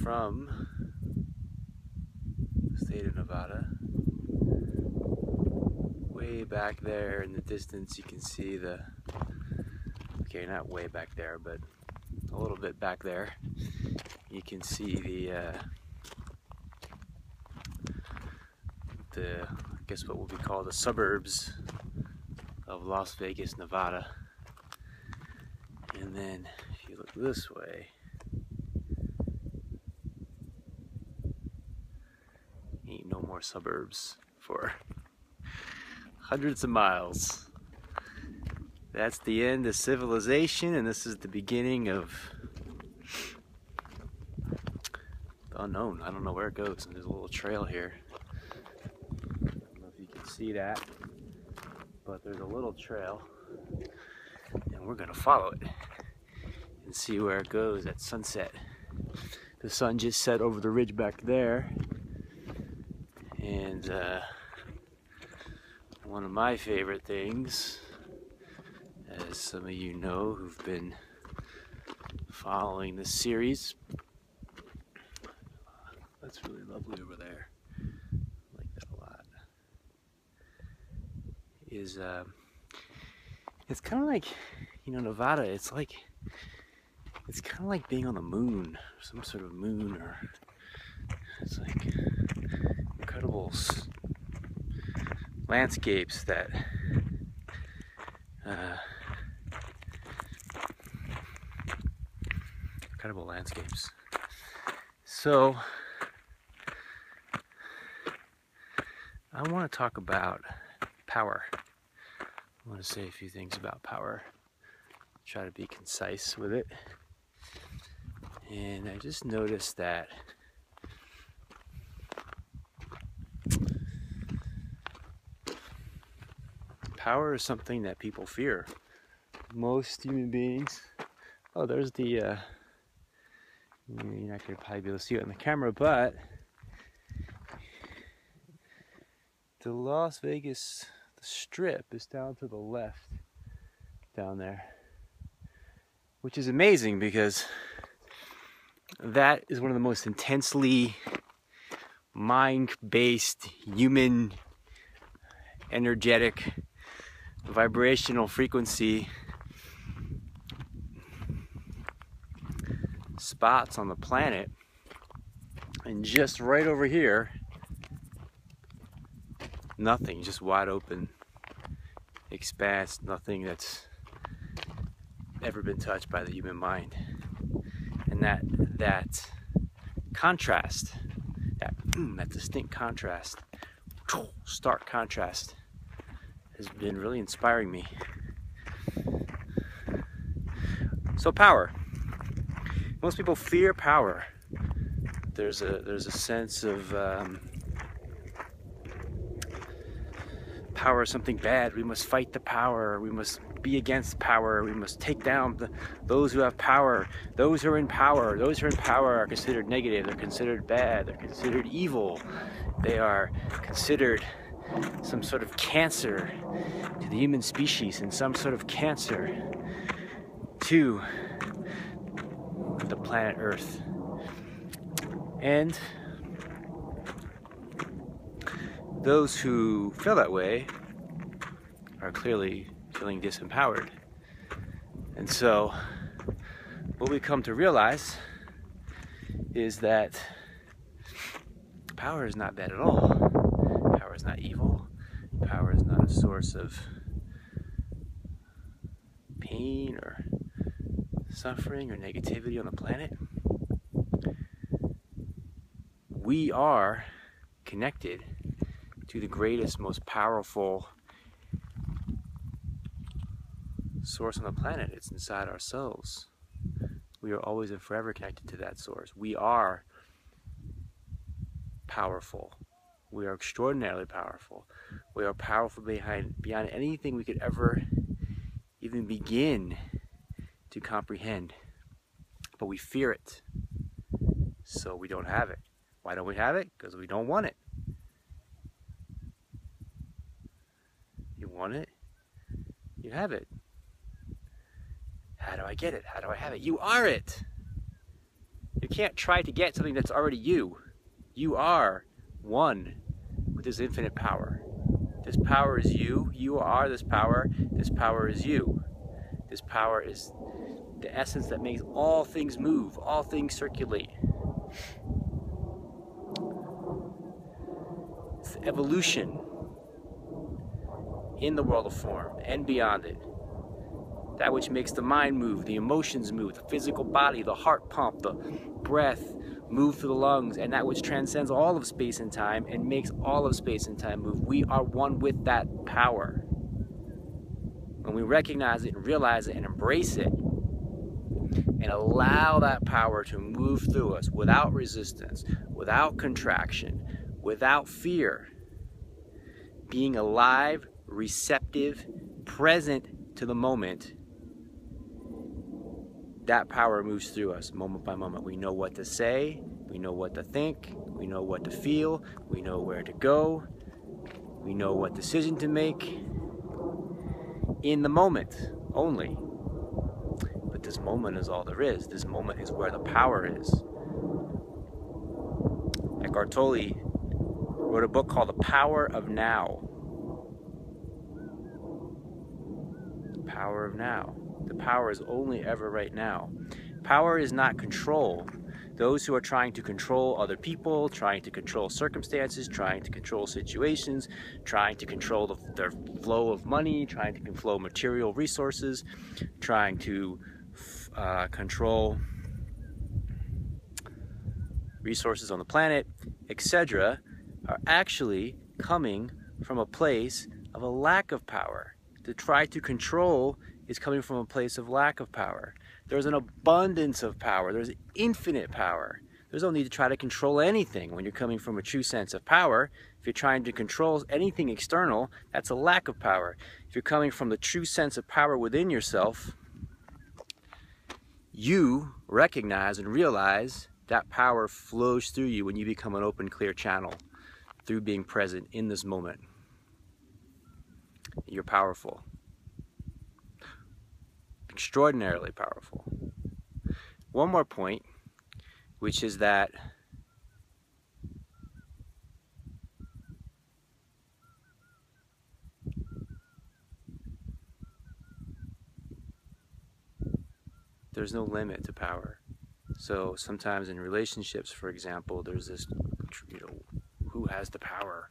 from the state of Nevada. Way back there in the distance you can see the, okay, not way back there, but a little bit back there, you can see I guess what would be called the suburbs of Las Vegas, Nevada. And then if you look this way, ain't no more suburbs for hundreds of miles. That's the end of civilization, and this is the beginning of the unknown. I don't know where it goes, and there's a little trail here. I don't know if you can see that, but there's a little trail, and we're gonna follow it and see where it goes at sunset. The sun just set over the ridge back there, and one of my favorite things, as some of you know who've been following this series, that's really lovely over there, I like that a lot, is it's kind of like, you know, Nevada, it's kind of like being on the moon, some sort of moon, or it's like incredible landscapes that incredible landscapes. So I want to talk about power. I want to say a few things about power. Try to be concise with it. And I just noticed that power is something that people fear. Most human beings, oh, there's the, you're not going to probably be able to see it on the camera, but the Las Vegas, the strip is down to the left, down there, which is amazing because that is one of the most intensely mind-based, human, energetic, vibrational frequency spots on the planet. And just right over here, nothing, just wide open expanse, nothing that's ever been touched by the human mind. And that contrast, that distinct contrast, stark contrast, has been really inspiring me. So power. Most people fear power. There's a sense of power is something bad. We must fight the power. We must be against power. We must take down those who have power. Those who are in power. Those who are in power are considered negative. They're considered bad. They're considered evil. They are considered some sort of cancer to the human species, and some sort of cancer to the planet Earth. And those who feel that way are clearly feeling disempowered. And so what we come to realize is that power is not bad at all. Power is not evil. Power is not a source of pain or suffering or negativity on the planet. We are connected to the greatest, most powerful source on the planet. It's inside ourselves. We are always and forever connected to that source. We are powerful. We are extraordinarily powerful. We are powerful beyond anything we could ever even begin to comprehend. But we fear it, so we don't have it. Why don't we have it? Because we don't want it. You want it, you have it. How do I get it? How do I have it? You are it. You can't try to get something that's already you. You are one with this infinite power. This power is you. You are this power. This power is you. This power is the essence that makes all things move, all things circulate. It's evolution in the world of form and beyond it. That which makes the mind move, the emotions move, the physical body, the heart pump, the breath move through the lungs, and that which transcends all of space and time and makes all of space and time move. We are one with that power. When we recognize it and realize it and embrace it and allow that power to move through us without resistance, without contraction, without fear, being alive, receptive, present to the moment, that power moves through us moment by moment. We know what to say, we know what to think, we know what to feel, we know where to go, we know what decision to make in the moment only. But this moment is all there is. This moment is where the power is. Eckhart Tolle wrote a book called The Power of Now. The Power of Now. The power is only ever right now. Power is not control. Those who are trying to control other people, trying to control circumstances, trying to control situations, trying to control their flow of money, trying to control material resources, trying to control resources on the planet, etc., are actually coming from a place of a lack of power. To try to control is coming from a place of lack of power. There's an abundance of power. There's infinite power. There's no need to try to control anything when you're coming from a true sense of power. If you're trying to control anything external, that's a lack of power. If you're coming from the true sense of power within yourself, you recognize and realize that power flows through you when you become an open, clear channel through being present in this moment. You're powerful. Extraordinarily powerful. One more point, which is that there's no limit to power. So sometimes in relationships, for example, there's this, who has the power?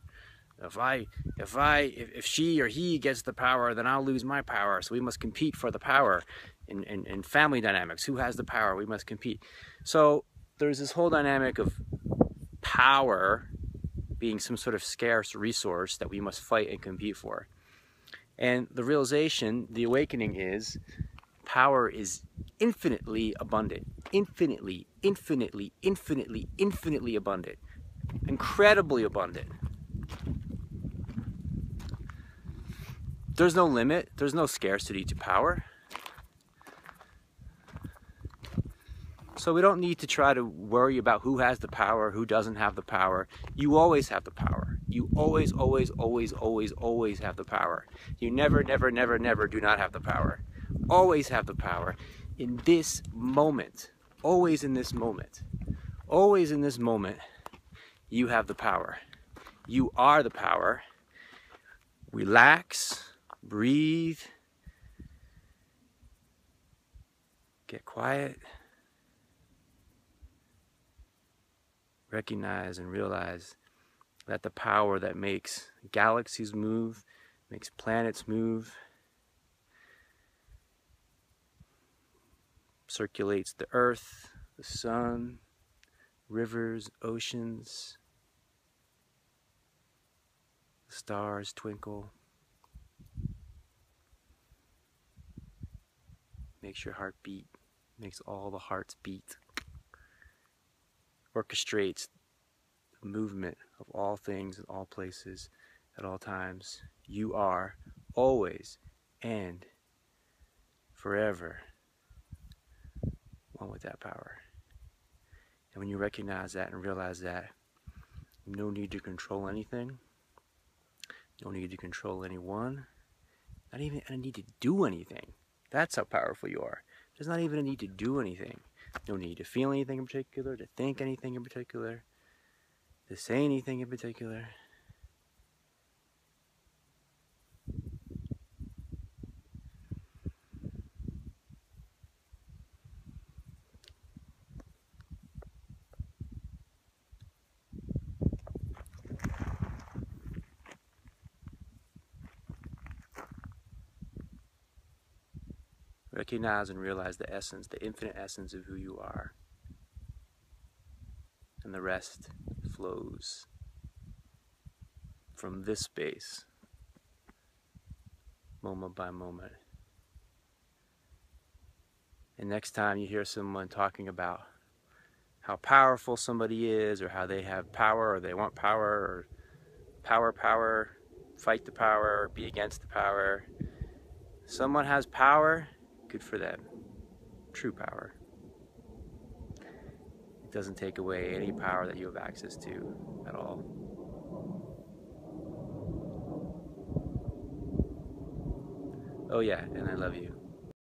If she or he gets the power, then I'll lose my power. So we must compete for the power. In family dynamics, who has the power? We must compete. So there's this whole dynamic of power being some sort of scarce resource that we must fight and compete for. And the realization, the awakening is, power is infinitely abundant. Infinitely, infinitely, infinitely, infinitely abundant. Incredibly abundant. There's no limit, there's no scarcity to power. So we don't need to try to worry about who has the power, who doesn't have the power. You always have the power. You always, always, always, always, always have the power. You never, never, never, never do not have the power. Always have the power in this moment. Always in this moment. Always in this moment, you have the power. You are the power. Relax. Breathe, get quiet, recognize and realize that the power that makes galaxies move, makes planets move, circulates the earth, the sun, rivers, oceans, the stars twinkle, makes your heart beat, makes all the hearts beat, orchestrates the movement of all things in all places at all times. You are always and forever one with that power. And when you recognize that and realize that, no need to control anything, no need to control anyone, not even a need to do anything. That's how powerful you are. There's not even a need to do anything. No need to feel anything in particular, to think anything in particular, to say anything in particular. Recognize and realize the essence, the infinite essence of who you are. And the rest flows from this space, moment by moment. And next time you hear someone talking about how powerful somebody is, or how they have power, or they want power, or power, fight the power, or be against the power. Someone has power, good for them. True power. It doesn't take away any power that you have access to at all. Oh yeah, and I love you.